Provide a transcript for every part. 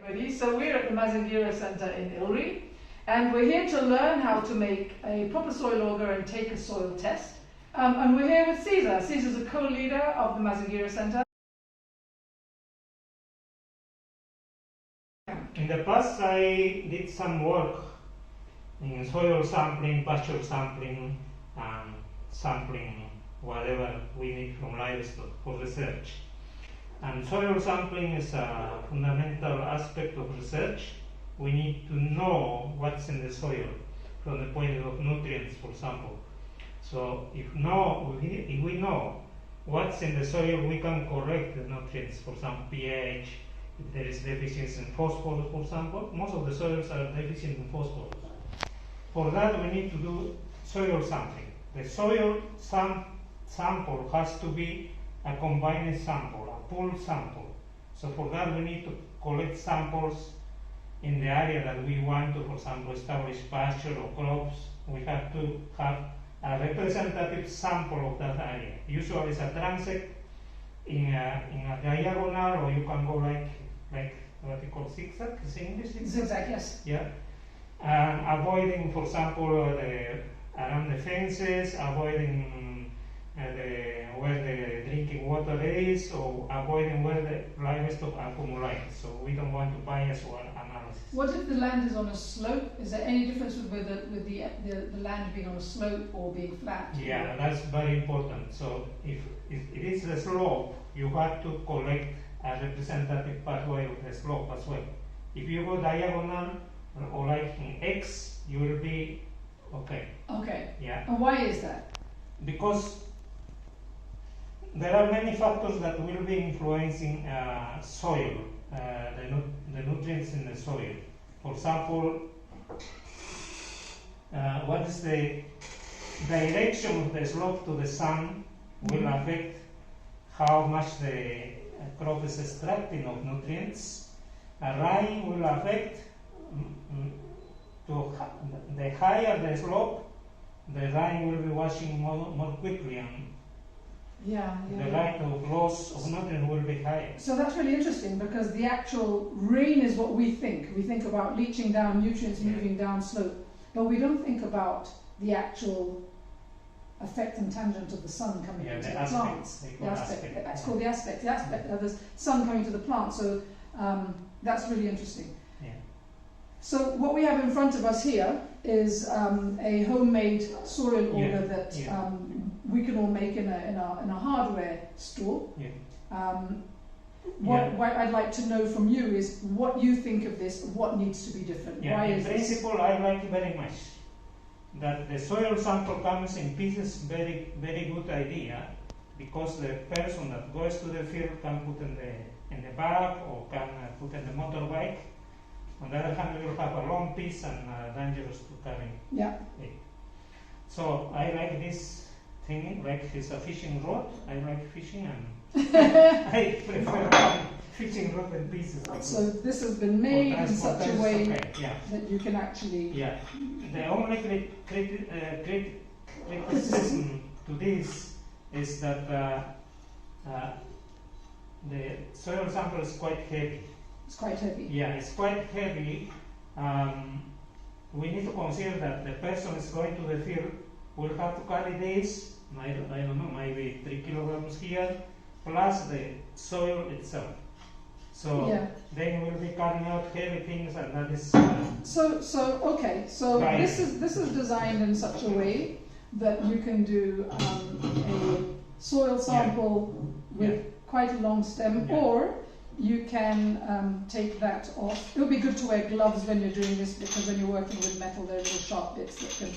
So we're at the Mazingira Center in Ilri, and we're here to learn how to make a proper soil auger and take a soil test. And we're here with Caesar. Caesar's a co-leader of the Mazingira Center. In the past, I did some work in soil sampling, pasture sampling, and sampling whatever we need from livestock for research. And soil sampling is a fundamental aspect of research. We need to know what's in the soil from the point of nutrients, for example. So if we know what's in the soil, we can correct the nutrients, for example, pH. If there is deficiency in phosphorus, for example, most of the soils are deficient in phosphorus. For that, we need to do soil sampling. The soil sample has to be a combined sample, a pooled sample. So for that, we need to collect samples in the area that we want to, for example, establish pasture or crops. We have to have a representative sample of that area. Usually it's a transect in a diagonal, or you can go like what you call zigzag. Is it English? Zigzag, yes. Yeah. Avoiding, for example, around the fences, avoiding where the drinking water is, or avoiding where the livestock accumulate. So we don't want to bias our analysis. What if the land is on a slope? Is there any difference with the land being on a slope or being flat? Yeah, that's very important. So if it is the slope, you have to collect a representative pathway of the slope as well. If you go diagonal or like in X, you will be okay. Okay. Yeah. And why is that? Because there are many factors that will be influencing soil, the nutrients in the soil. For example, what is the direction of the slope to the sun will affect how much the crop is extracting of nutrients. Rain will affect the higher the slope, the rain will be washing more quickly, and the rate of loss of nutrients will be higher. So that's really interesting, because the actual rain is what we think. We think about leaching down nutrients, moving down slope, but we don't think about the actual effect and tangent of the sun coming into the plants. The aspect. That's called the aspect. The aspect of the sun coming to the plant. So that's really interesting. Yeah. So what we have in front of us here is a homemade soil auger that we can all make in a hardware store. Yeah. What I'd like to know from you is what you think of this. What needs to be different? Yeah. Why In is principle, I like very much that the soil sample comes in pieces. Very good idea, because the person that goes to the field can put in the bag or can put in the motorbike. On the other hand, you will have a long piece and dangerous to carry. Yeah. So I like this thing, like it's a fishing rod. I like fishing, and I prefer fishing rod in pieces. So this has been made in such a way that you can actually. Yeah. The only criticism to this is that the soil sample is quite heavy. It's quite heavy. Yeah, it's quite heavy. We need to consider that the person is going to the field will have to carry this, I don't know, maybe 3 kilograms here, plus the soil itself. So then we'll be carrying out heavy things, and that is. So this is designed in such a way that you can do a soil sample with quite a long stem, or you can take that off. It would be good to wear gloves when you're doing this, because when you're working with metal, there are little sharp bits that can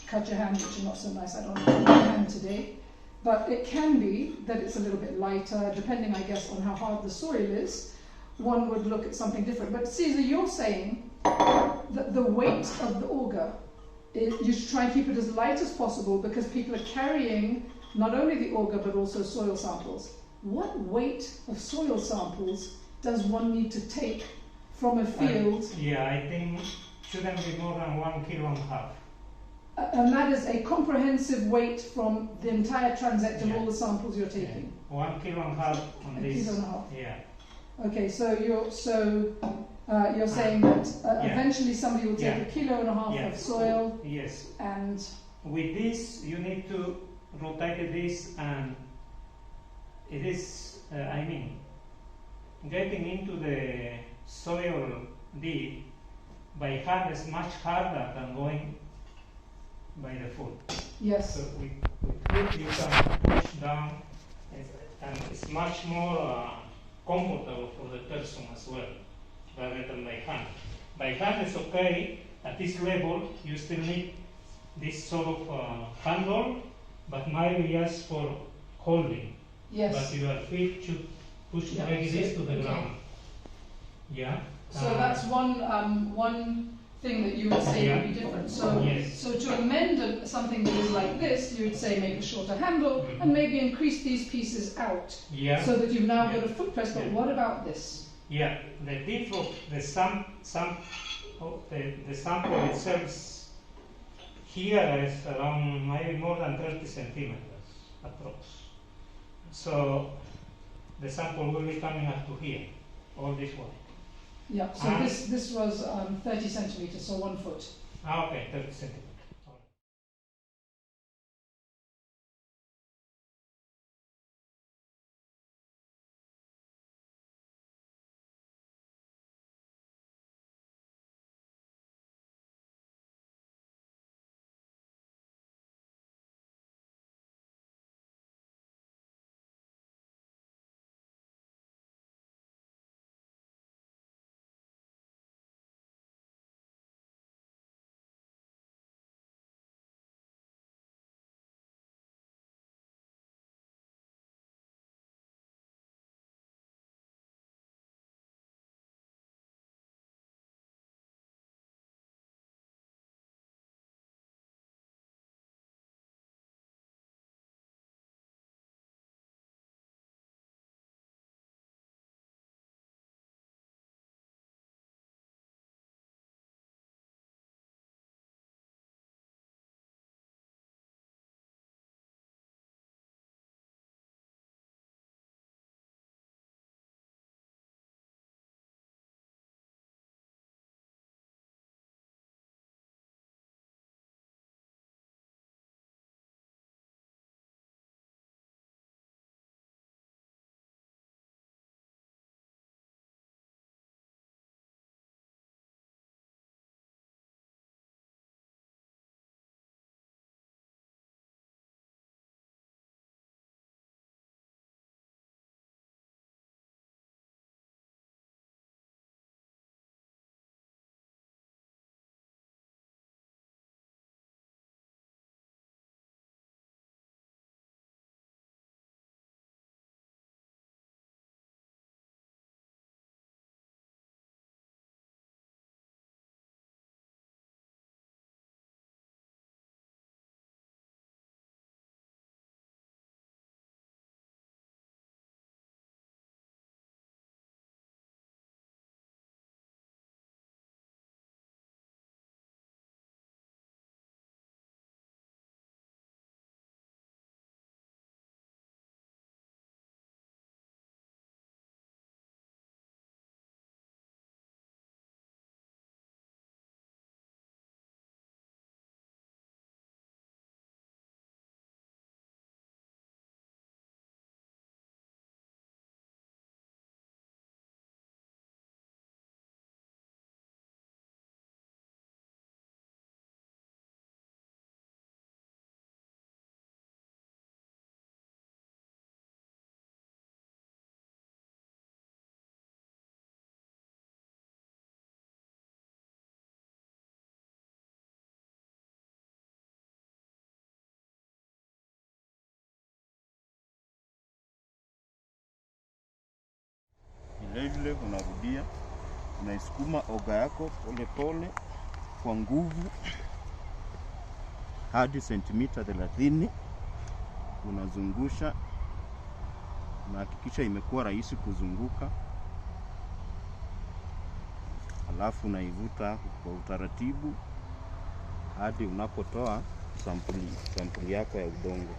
cut your hand, which are not so nice. I don't have my hand today. But it can be that it's a little bit lighter, depending, I guess, on how hard the soil is. One would look at something different. But Caesar, you're saying that the weight of the auger, you should try and keep it as light as possible, because people are carrying not only the auger but also soil samples. What weight of soil samples does one need to take from a field? I think shouldn't be more than 1.5 kilos. And that is a comprehensive weight from the entire transect of all the samples you're taking. 1.5 kilos on this. Kilo and a half. Yeah. Okay, so you're saying that eventually somebody will take 1.5 kilos of soil. Yes. And with this, you need to rotate this, and it is, getting into the soil deep by hand is much harder than going by the foot. Yes. So with foot you can push down, and it's much more comfortable for the person as well, rather than by hand. By hand is okay. At this level, you still need this sort of handle, but maybe just for holding. Yes. But your feet should push like this to the ground. Yeah. So that's one thing that you would say would be different. So, so to amend something that is like this, you would say make a shorter handle and maybe increase these pieces out. Yeah. So that you've now got a foot press. But what about this? Yeah. The tip of the the sample itself here is around maybe more than 30 centimeters approx. So the sample will be coming up to here, all this way. Yeah, so this was 30 centimeters, so 1 foot. Okay, 30 centimeters. Vilevile unarudia, unaisukuma oga yako pole pole kwa nguvu hadi sentimita 30. Unazungusha, unahakikisha imekuwa rahisi kuzunguka, alafu unaivuta kwa utaratibu hadi unapotoa sampuli yako ya udongo.